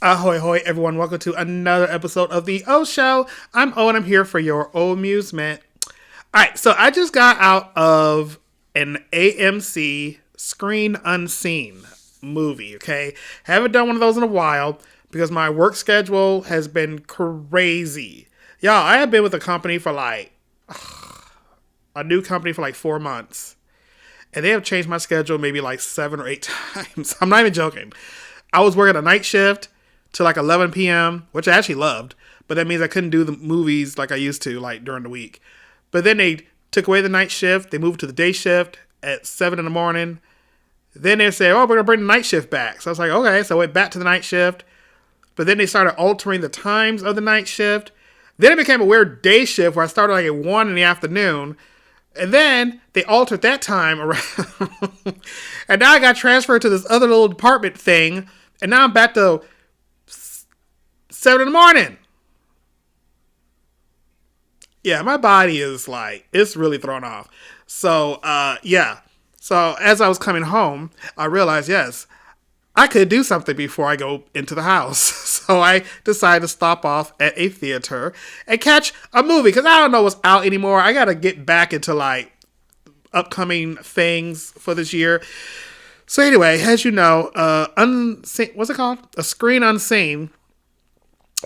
Ahoy, hoy, everyone. Welcome to another episode of The O Show. I'm O, and I'm here for your amusement. All right, so I just got out of an AMC Screen Unseen movie, okay? Haven't done one of those in a while because my work schedule has been crazy. Y'all, I have been with a company for a new company for 4 months. And they have changed my schedule maybe 7 or 8 times. I'm not even joking. I was working a night shift to 11 p.m., which I actually loved. But that means I couldn't do the movies like I used to, during the week. But then they took away the night shift. They moved to the day shift at 7 in the morning. Then they said, oh, we're going to bring the night shift back. So I was like, okay. So I went back to the night shift. But then they started altering the times of the night shift. Then it became a weird day shift where I started at 1 in the afternoon. And then they altered that time around. And now I got transferred to this other little department thing. And now I'm back to 7 in the morning. Yeah, my body is it's really thrown off. So, yeah. So as I was coming home, I realized, yes, I could do something before I go into the house. So I decided to stop off at a theater and catch a movie because I don't know what's out anymore. I got to get back into upcoming things for this year. So anyway, as you know, what's it called? A Screen Unseen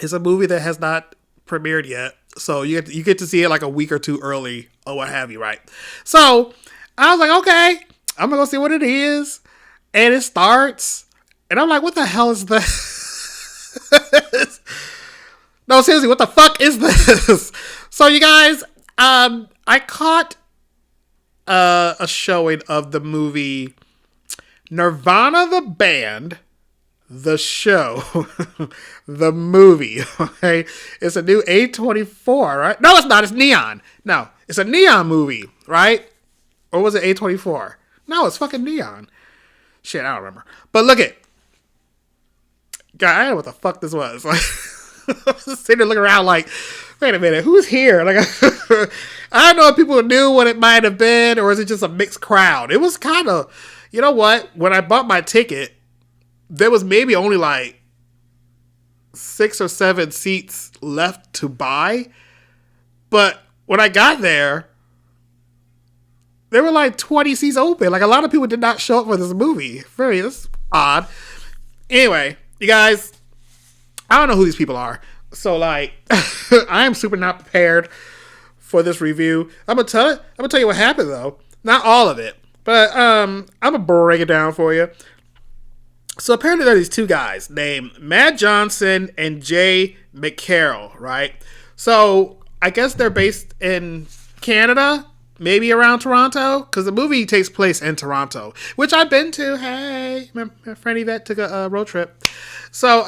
is a movie that has not premiered yet. So you get to see it a week or two early or what have you, right? So I was like, okay, I'm going to go see what it is. And it starts. And I'm like, what the hell is this? No, seriously, what the fuck is this? So you guys, I caught a showing of the movie Nirvana the band, the show, the movie. Okay, it's a new A24, right? No, it's not. It's Neon. No, it's a Neon movie, right? Or was it A24? No, it's fucking Neon. Shit, I don't remember. But look it. God, I don't know what the fuck this was. I was just sitting there looking around wait a minute, who's here? I don't know if people knew what it might have been, or is it just a mixed crowd? It was kind of, you know what? When I bought my ticket, there was maybe only 6 or 7 seats left to buy. But when I got there, there were 20 seats open. A lot of people did not show up for this movie. That's odd. Anyway, you guys, I don't know who these people are. So I am super not prepared for this review. I'm gonna tell you what happened though. Not all of it, but I'm gonna break it down for you. So apparently there are these two guys named Matt Johnson and Jay McCarroll, right? So I guess they're based in Canada, maybe around Toronto, because the movie takes place in Toronto, which I've been to. Hey, my friend Yvette took a road trip. So,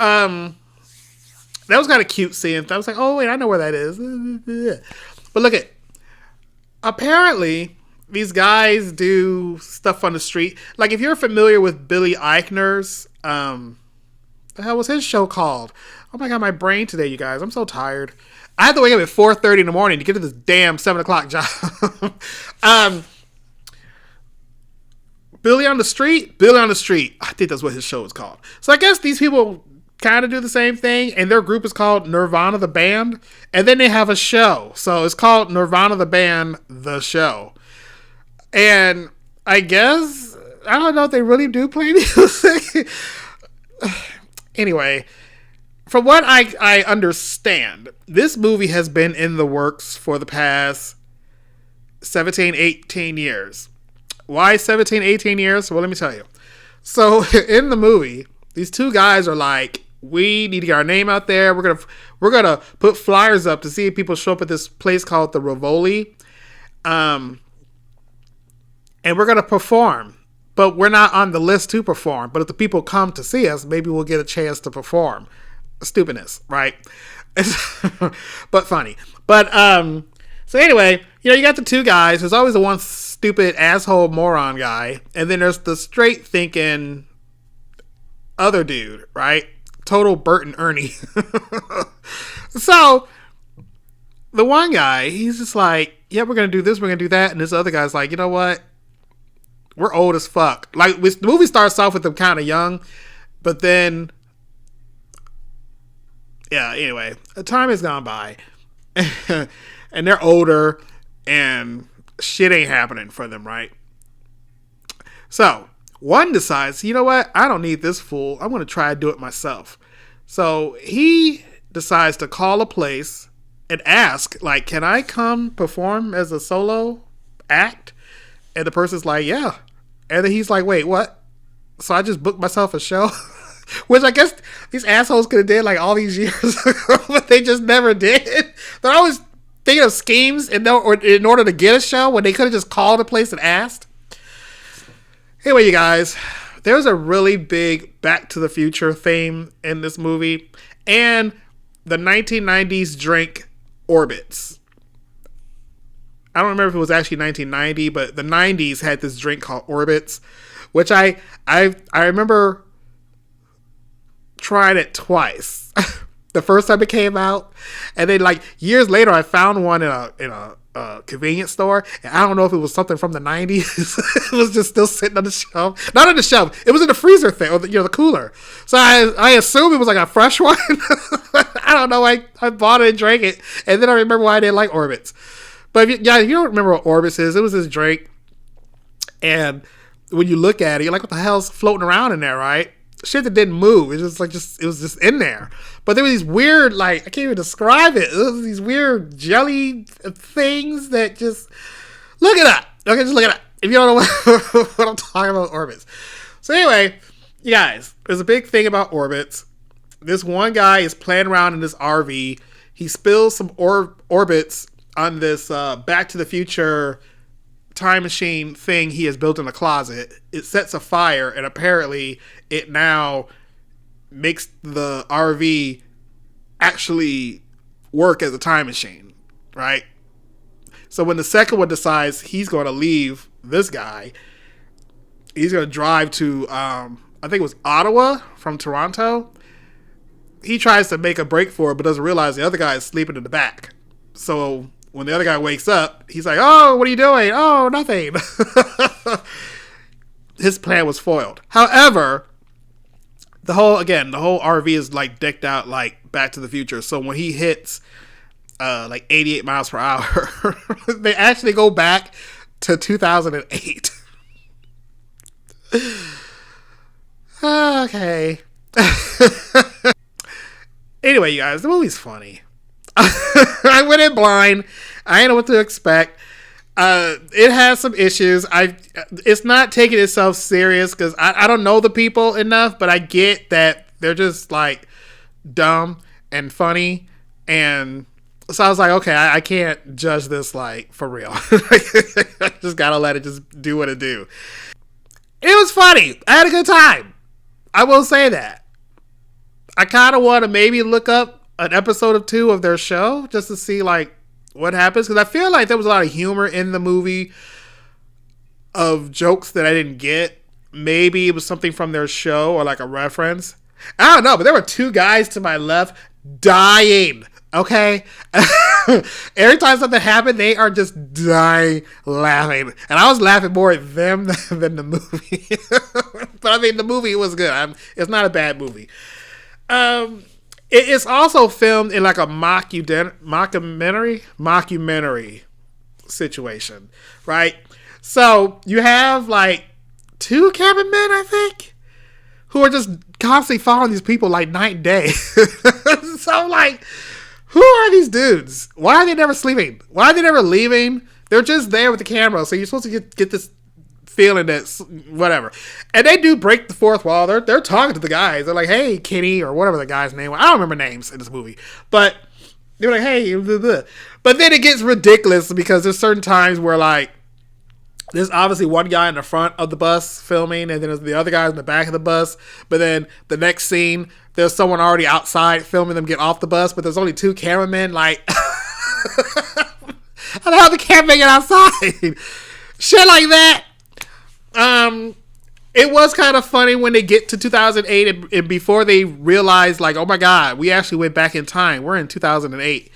that was kind of cute seeing. I was like, oh, wait, I know where that is. But look at, apparently, these guys do stuff on the street. If you're familiar with Billy Eichner's, the hell was his show called? Oh my God, my brain today, you guys. I'm so tired. I had to wake up at 4:30 in the morning to get to this damn 7 o'clock job. Billy on the Street? Billy on the Street. I think that's what his show is called. So I guess these people kind of do the same thing, and their group is called Nirvana the Band, and then they have a show. So it's called Nirvana the Band, the show. And I guess, I don't know if they really do play music. Anyway, from what I understand, this movie has been in the works for the past 17, 18 years. Why 17, 18 years? Well, let me tell you. So in the movie, these two guys are we need to get our name out there. We're gonna put flyers up to see if people show up at this place called the Rivoli. And we're gonna perform. But we're not on the list to perform. But if the people come to see us, maybe we'll get a chance to perform. Stupidness, right? But funny. But so anyway, you got the two guys. There's always the one stupid asshole moron guy, and then there's the straight thinking other dude, right? Total Bert and Ernie. So the one guy, he's just yeah, we're gonna do this, we're gonna do that, and this other guy's you know what? We're old as fuck. The movie starts off with them kind of young, but then Yeah, anyway, time has gone by. And they're older and shit ain't happening for them, right? So one decides, you know what? I don't need this fool. I'm going to try to do it myself. So he decides to call a place and ask, like, can I come perform as a solo act? And the person's like, yeah. And then he's like, wait, what? So I just booked myself a show? Which I guess these assholes could have did like all these years ago, but they just never did. They're always thinking of schemes in order to get a show when they could have just called a place and asked. Anyway, you guys, there's a really big Back to the Future theme in this movie, and the 1990s drink Orbits. I don't remember if it was actually 1990, but the 90s had this drink called Orbits, which I remember trying it twice. The first time it came out, and then like years later, I found one in a convenience store, and I don't know if it was something from the 90s. It was just still sitting on the shelf. Not on the shelf. It was in the freezer thing, or the cooler. So I assumed it was like a fresh one. I don't know. I bought it and drank it, and then I remember why I didn't like Orbits. But if you don't remember what Orbits is, it was this drink, and when you look at it, you're like, what the hell's floating around in there, right? Shit that didn't move. It was just in there. But there were these weird, like, I can't even describe it. There was these weird jelly things that just, look it up. Okay, just look it up. If you don't know what I'm talking about, Orbits. So anyway, you guys, there's a big thing about Orbits. This one guy is playing around in this RV. He spills some Orbits on this Back to the Future time machine thing he has built in a closet. It sets a fire, and apparently it now makes the RV actually work as a time machine, right? So when the second one decides he's going to leave this guy, he's going to drive to I think it was Ottawa from Toronto. He tries to make a break for it, but doesn't realize the other guy is sleeping in the back. So when the other guy wakes up, he's like, oh, what are you doing? Oh, nothing. His plan was foiled. However, the whole RV is like decked out like Back to the Future. So when he hits like 88 miles per hour, they actually go back to 2008. Okay. Anyway, you guys, the movie's funny. I went in blind. I didn't know what to expect. It has some issues. It's not taking itself serious because I don't know the people enough, but I get that they're just like dumb and funny, and so I was like, okay, I can't judge this like for real. I just gotta let it just do what it do. It was funny. I had a good time. I will say that. I kind of want to maybe look up an episode or two of their show just to see like what happens, because I feel like there was a lot of humor in the movie of jokes that I didn't get. Maybe it was something from their show or like a reference. I don't know, but there were two guys to my left dying. Okay, every time something happened, they are just dying laughing, and I was laughing more at them than the movie. But I mean, the movie was good. It's not a bad movie. It's also filmed in like a mockumentary situation, right? So you have like two cameramen, I think, who are just constantly following these people like night and day. So I'm like, who are these dudes? Why are they never sleeping? Why are they never leaving? They're just there with the camera, so you're supposed to get this feeling that whatever. And they do break the fourth wall. They're talking to the guys. They're like, hey, Kenny, or whatever the guy's name was. I don't remember names in this movie. But they're like, hey, blah, blah. But then it gets ridiculous because there's certain times where like there's obviously one guy in the front of the bus filming, and then there's the other guy in the back of the bus. But then the next scene, there's someone already outside filming them get off the bus, but there's only two cameramen. Like, how the hell the cameraman get outside? Shit like that. It was kind of funny when they get to 2008 and before they realize, like, oh my God, we actually went back in time. We're in 2008.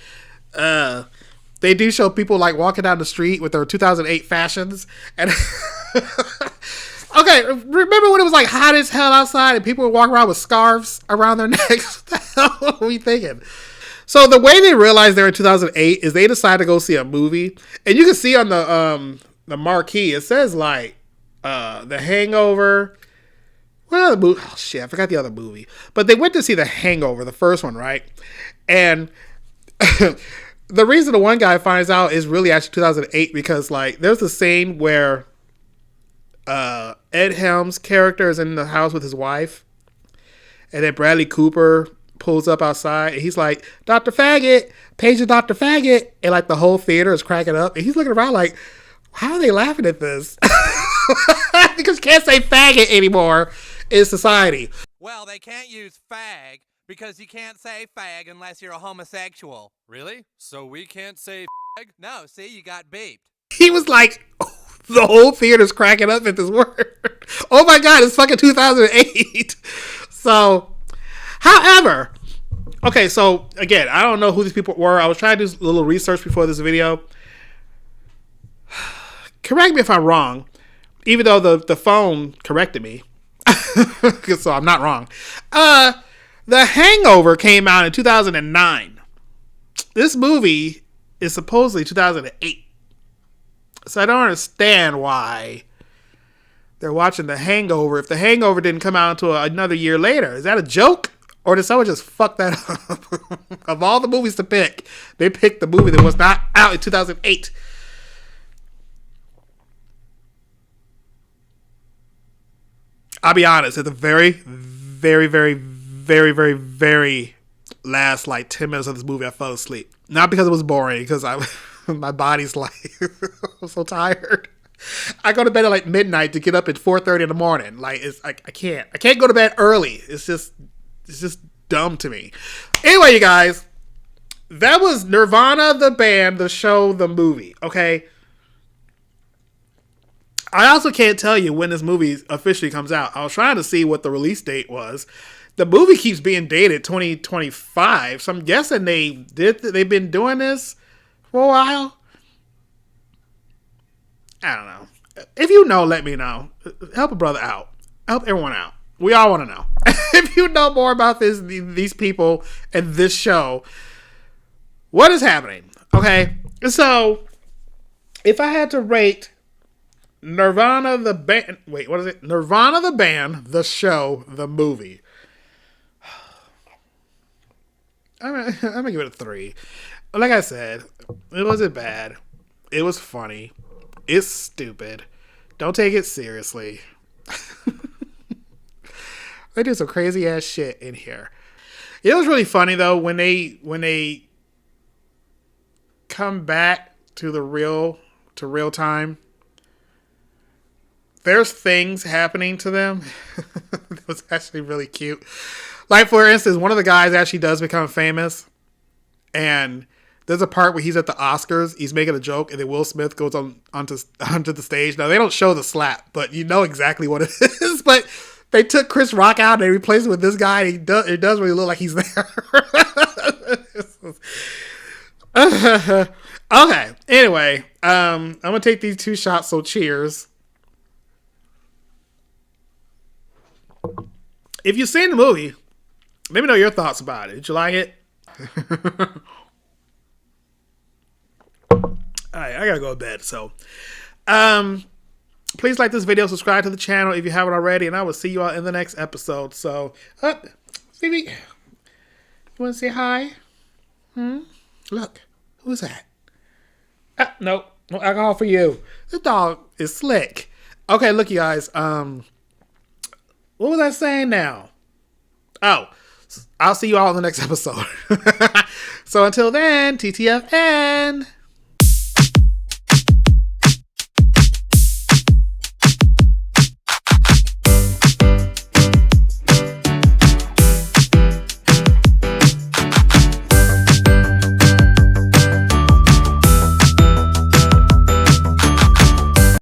They do show people like walking down the street with their 2008 fashions, and Okay, remember when it was like hot as hell outside and people were walking around with scarves around their necks? What the hell are we thinking? So the way they realized they were in 2008 is they decided to go see a movie, and you can see on the marquee it says like The Hangover. What other movie? Oh shit, I forgot the other movie. But they went to see The Hangover, the first one, right? And the reason the one guy finds out is really actually 2008 because like there's a scene where Ed Helms' character is in the house with his wife, and then Bradley Cooper pulls up outside, and he's like, "Dr. Faggot, Paige Dr. Faggot," and like the whole theater is cracking up, and he's looking around like, "How are they laughing at this?" Because you can't say faggot anymore in society. Well, they can't use fag because you can't say fag unless you're a homosexual. Really? So we can't say fag? No, see, you got beeped. He was like, the whole theater's cracking up at this word. Oh my God, it's fucking 2008. So, however, okay, so again, I don't know who these people were. I was trying to do a little research before this video. Correct me if I'm wrong, even though the phone corrected me. So I'm not wrong. The Hangover came out in 2009. This movie is supposedly 2008. So I don't understand why they're watching The Hangover if The Hangover didn't come out until another year later. Is that a joke? Or did someone just fuck that up? Of all the movies to pick, they picked the movie that was not out in 2008. I'll be honest, at the very, very, very, very, very, very last like 10 minutes of this movie, I fell asleep. Not because it was boring, because my body's like, I'm so tired. I go to bed at like midnight to get up at 4:30 in the morning. Like it's like I can't go to bed early. It's just dumb to me. Anyway, you guys, that was Nirvana, the band, the show, the movie. Okay. I also can't tell you when this movie officially comes out. I was trying to see what the release date was. The movie keeps being dated 2025, so I'm guessing they've been doing this for a while. I don't know. If you know, let me know. Help a brother out. Help everyone out. We all want to know. If you know more about these people and this show, what is happening? Okay, so if I had to rate Nirvana the band, wait, what is it? Nirvana the band, the show, the movie. I'm gonna give it a 3. Like I said, it wasn't bad. It was funny. It's stupid. Don't take it seriously. They do some crazy ass shit in here. It was really funny though when they come back to real time. There's things happening to them. It was actually really cute. Like, for instance, one of the guys actually does become famous. And there's a part where he's at the Oscars. He's making a joke. And then Will Smith goes onto the stage. Now, they don't show the slap. But you know exactly what it is. But they took Chris Rock out and they replaced him with this guy. And it does really look like he's there. Okay. Anyway. I'm going to take these 2 shots. So cheers. If you've seen the movie, let me know your thoughts about it. Did you like it? Alright, I gotta go to bed. So, please like this video, subscribe to the channel if you haven't already, and I will see you all in the next episode. So, Phoebe, you want to say hi? Look, who's that? No alcohol for you. This dog is slick. Okay, look, you guys. What was I saying now? Oh, I'll see you all in the next episode. So until then, TTFN.